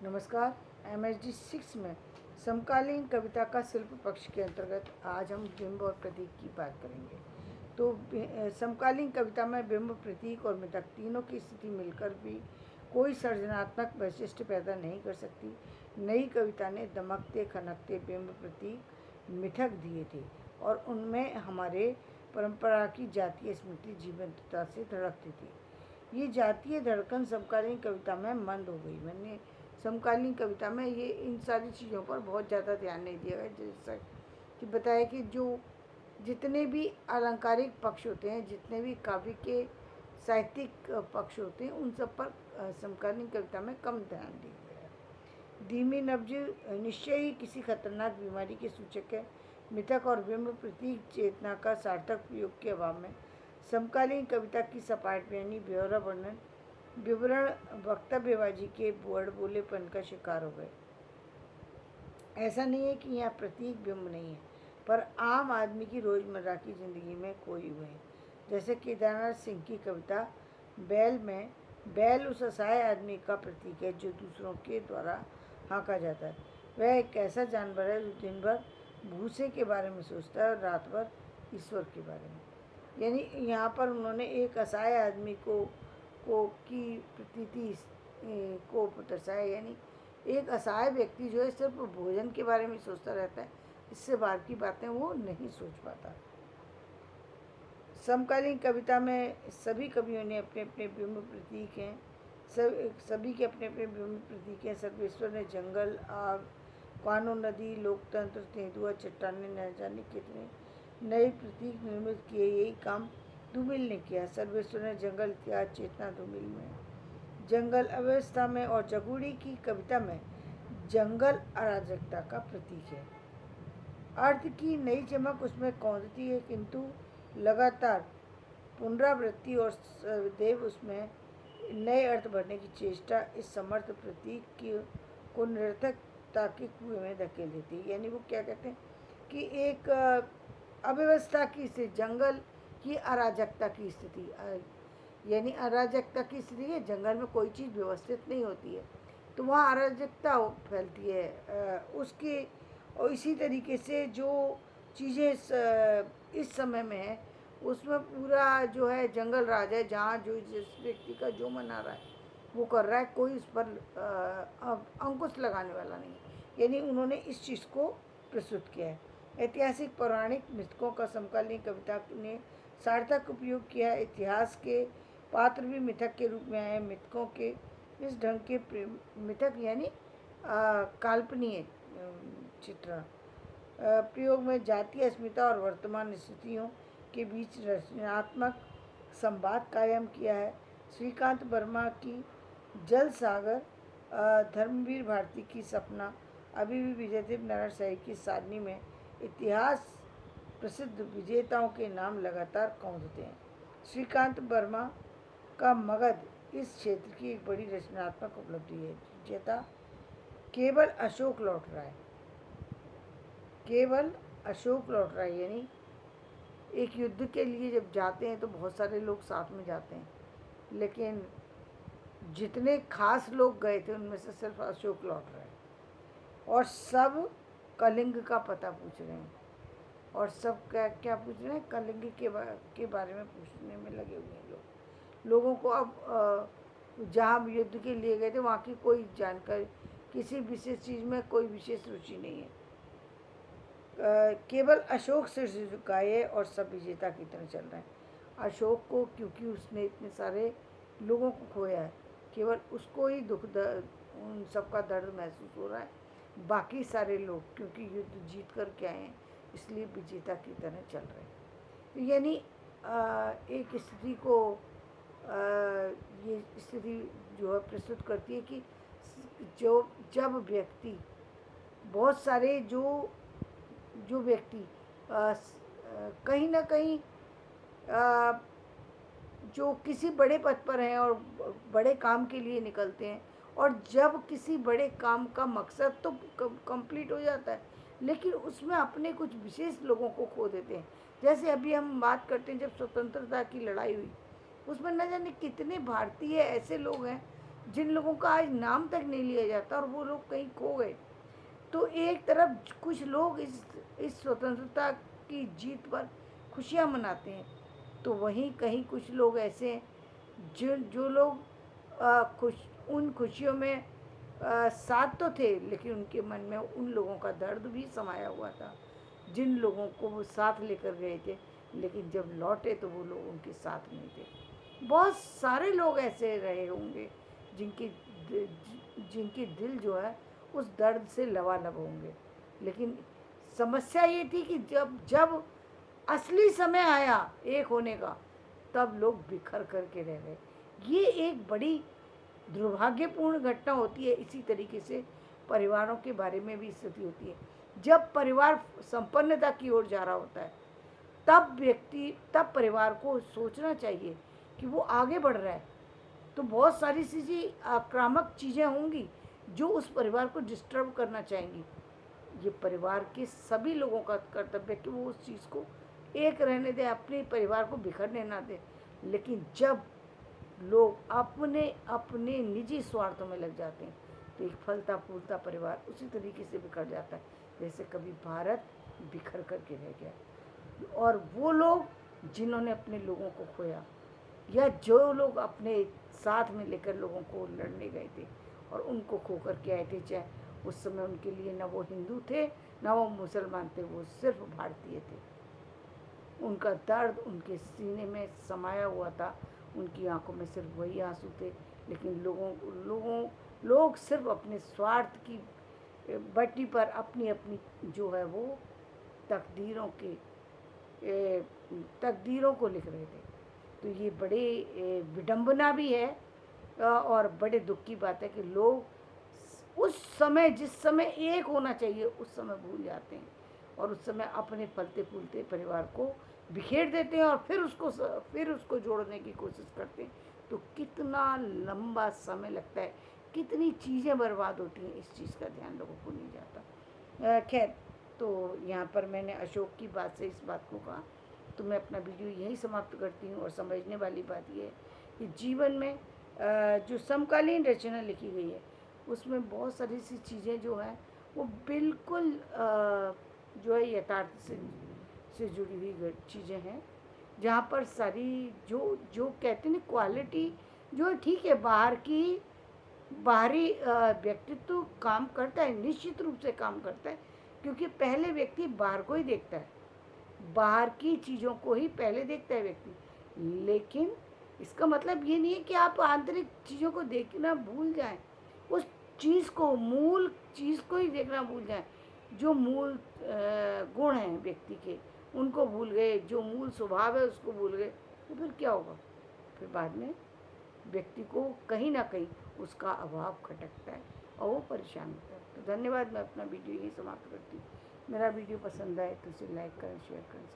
नमस्कार। MSD 6 में समकालीन कविता का शिल्प पक्ष के अंतर्गत आज हम बिंब और प्रतीक की बात करेंगे। तो समकालीन कविता में बिंब, प्रतीक और मिथक तीनों की स्थिति मिलकर भी कोई सृजनात्मक वैशिष्ट्य पैदा नहीं कर सकती। नई कविता ने दमकते खनकते बिंब, प्रतीक, मिथक दिए थे और उनमें हमारे परंपरा की जातीय स्मृति जीवंतता से धड़कती थी। ये जातीय धड़कन समकालीन कविता में मंद हो गई। मैंने समकालीन कविता में ये इन सारी चीज़ों पर बहुत ज़्यादा ध्यान नहीं दिया गया। जैसा कि बताया कि जो जितने भी अलंकारिक पक्ष होते हैं, जितने भी काव्य के साहित्यिक पक्ष होते हैं, उन सब पर समकालीन कविता में कम ध्यान दिया गया है। धीमी नब्ज निश्चय ही किसी खतरनाक बीमारी के सूचक है। मिथक और बिंब, प्रतीक, चेतना का सार्थक प्रयोग के अभाव में समकालीन कविता की सपाट यानी ब्यौरा वर्णन, विवरण, वक्तव्यबाजी के बड़बोलेपन का शिकार हो गए। ऐसा नहीं है कि यहाँ प्रतीक, बिंब नहीं है, पर आम आदमी की रोज़मर्रा की ज़िंदगी में खोए हुए हैं। जैसे केदारनाथ सिंह की कविता बैल में बैल उस असहाय आदमी का प्रतीक है जो दूसरों के द्वारा हाँका जाता है। वह एक ऐसा जानवर है जो दिन भर भूसे के बारे में सोचता है और रात भर ईश्वर के बारे में। यानी यहाँ पर उन्होंने एक असहाय आदमी को की प्रतीति को दर्शाया। यानी एक असहाय व्यक्ति जो है सिर्फ भोजन के बारे में सोचता रहता है, इससे बाहर की बातें वो नहीं सोच पाता। समकालीन कविता में सभी कवियों ने अपने अपने बिंब प्रतीक हैं, सभी के अपने अपने बिंब प्रतीक हैं। सर्वेश्वर ने जंगल, आग, कानून, नदी, लोकतंत्र, तेंदुआ, चट्टाने, न जाने कितने नए प्रतीक निर्मित किए। यही काम धूमिल ने किया। सर्वेश्वर ने जंगल, इतिहास, चेतना धूमिल में, जंगल अव्यवस्था में और जगूड़ी की कविता में जंगल अराजकता का प्रतीक है। अर्थ की नई चमक उसमें कौंधती है, किंतु लगातार पुनरावृत्ति और सदैव उसमें नए अर्थ भरने की चेष्टा इस समर्थ प्रतीक की को निरर्थकता के कुएं में धकेल देती है। यानी वो क्या कहते हैं कि एक अव्यवस्था की स्थिति, जंगल की अराजकता की स्थिति, यानी अराजकता की स्थिति है। जंगल में कोई चीज़ व्यवस्थित नहीं होती है तो वहाँ अराजकता फैलती है। उसकी और इसी तरीके से जो चीज़ें इस समय में है उसमें पूरा जो है जंगल राज है, जहाँ जो जिस व्यक्ति का जो मन आ रहा है वो कर रहा है, कोई उस पर अंकुश लगाने वाला नहीं। यानी उन्होंने इस चीज़ को प्रस्तुत किया है। ऐतिहासिक पौराणिक मिथकों का समकालीन कविता ने सार्थक उपयोग किया है। इतिहास के पात्र भी मिथक के रूप में आए। मिथकों के इस ढंग के मिथक यानी काल्पनिक चित्रण प्रयोग में जातीय अस्मिता और वर्तमान स्थितियों के बीच रचनात्मक संवाद कायम किया है। श्रीकांत वर्मा की जल सागर, धर्मवीर भारती की सपना, अभी भी विजयदेव नारायण शाही की सारणी में इतिहास प्रसिद्ध विजेताओं के नाम लगातार कौंधते हैं। श्रीकांत वर्मा का मगध इस क्षेत्र की एक बड़ी रचनात्मक उपलब्धि है। विजेता केवल अशोक लौट रहा है, केवल अशोक लौट रहा है। यानी एक युद्ध के लिए जब जाते हैं तो बहुत सारे लोग साथ में जाते हैं, लेकिन जितने खास लोग गए थे उनमें से सिर्फ अशोक लौट रहा है और सब कलिंग का पता पूछ रहे हैं। और सब क्या पूछ रहे हैं? कलिंग के बारे में पूछने में लगे हुए हैं लोगों को। अब जहाँ युद्ध के लिए गए थे वहाँ की कोई जानकारी, किसी विशेष चीज़ में कोई विशेष रुचि नहीं है। केवल अशोक सिर झुकाए और सब विजेता की तरह चल रहे हैं। अशोक को, क्योंकि उसने इतने सारे लोगों को खोया है, केवल उसको ही दुख उन सबका दर्द महसूस हो रहा है। बाकी सारे लोग क्योंकि युद्ध जीत कर के आए हैं इसलिए विजेता की तरह चल रहे हैं। तो यानी एक स्थिति को ये स्थिति जो है प्रस्तुत करती है कि जब व्यक्ति, बहुत सारे जो व्यक्ति कहीं ना कहीं जो किसी बड़े पद पर हैं और बड़े काम के लिए निकलते हैं, और जब किसी बड़े काम का मकसद तो कंप्लीट हो जाता है लेकिन उसमें अपने कुछ विशेष लोगों को खो देते हैं। जैसे अभी हम बात करते हैं जब स्वतंत्रता की लड़ाई हुई, उसमें न जाने कितने भारतीय ऐसे लोग हैं जिन लोगों का आज नाम तक नहीं लिया जाता और वो लोग कहीं खो गए। तो एक तरफ कुछ लोग इस स्वतंत्रता की जीत पर खुशियाँ मनाते हैं, तो वहीं कहीं कुछ लोग ऐसे हैं जो जो लोग खुश उन खुशियों में साथ तो थे, लेकिन उनके मन में उन लोगों का दर्द भी समाया हुआ था जिन लोगों को वो साथ लेकर गए थे, लेकिन जब लौटे तो वो लोग उनके साथ नहीं थे। बहुत सारे लोग ऐसे रहे होंगे जिनके जिनके दिल जो है उस दर्द से लबालब होंगे, लेकिन समस्या ये थी कि जब जब असली समय आया एक होने का, तब लोग बिखर करके रह गए। ये एक बड़ी दुर्भाग्यपूर्ण घटना होती है। इसी तरीके से परिवारों के बारे में भी स्थिति होती है। जब परिवार संपन्नता की ओर जा रहा होता है, तब परिवार को सोचना चाहिए कि वो आगे बढ़ रहा है, तो बहुत सारी चीज़ें आक्रामक चीज़ें होंगी जो उस परिवार को डिस्टर्ब करना चाहेंगी। ये परिवार के सभी लोगों का कर्तव्य है कि वो उस चीज़ को एक रहने दें, अपने परिवार को बिखरने ना दें। लेकिन जब लोग अपने अपने निजी स्वार्थों में लग जाते हैं, तो एक फलता फूलता परिवार उसी तरीके से बिखर जाता है जैसे कभी भारत बिखर करके रह गया। और वो लोग जिन्होंने अपने लोगों को खोया, या जो लोग अपने साथ में लेकर लोगों को लड़ने गए थे और उनको खो कर के आए थे, चाहे उस समय उनके लिए न वो हिंदू थे न वो मुसलमान थे, वो सिर्फ भारतीय थे। उनका दर्द उनके सीने में समाया हुआ था, उनकी आंखों में सिर्फ वही आंसू थे, लेकिन लोग सिर्फ अपने स्वार्थ की बट्टी पर अपनी अपनी जो है वो तकदीरों के तकदीरों को लिख रहे थे। तो ये बड़े विडंबना भी है और बड़े दुख की बात है कि लोग उस समय जिस समय एक होना चाहिए उस समय भूल जाते हैं और उस समय अपने फलते फूलते परिवार को बिखेर देते हैं और फिर उसको जोड़ने की कोशिश करते हैं। तो कितना लंबा समय लगता है, कितनी चीज़ें बर्बाद होती हैं, इस चीज़ का ध्यान लोगों को नहीं जाता। खैर, तो यहाँ पर मैंने अशोक की बात से इस बात को कहा, तो मैं अपना वीडियो यहीं समाप्त करती हूँ। और समझने वाली बात ये है कि जीवन में जो समकालीन रचना लिखी गई है उसमें बहुत सारी सी चीज़ें जो हैं वो बिल्कुल जो है यथार्थ से जुड़ी हुई चीज़ें हैं, जहाँ पर सारी जो जो कहते हैं ना क्वालिटी जो है ठीक है, बाहरी व्यक्तित्व तो काम करता है, निश्चित रूप से काम करता है, क्योंकि पहले व्यक्ति बाहर को ही देखता है, बाहर की चीज़ों को ही पहले देखता है व्यक्ति। लेकिन इसका मतलब ये नहीं है कि आप आंतरिक चीज़ों को देखना भूल जाएं, उस मूल चीज़ को ही देखना भूल जाएं। जो मूल गुण हैं व्यक्ति के उनको भूल गए, जो मूल स्वभाव है उसको भूल गए, तो फिर क्या होगा? फिर बाद में व्यक्ति को कहीं ना कहीं उसका अभाव खटकता है और वो परेशान होता है। तो धन्यवाद, मैं अपना वीडियो यही समाप्त करती हूँ। मेरा वीडियो पसंद आए तो इसे लाइक करें, शेयर करें।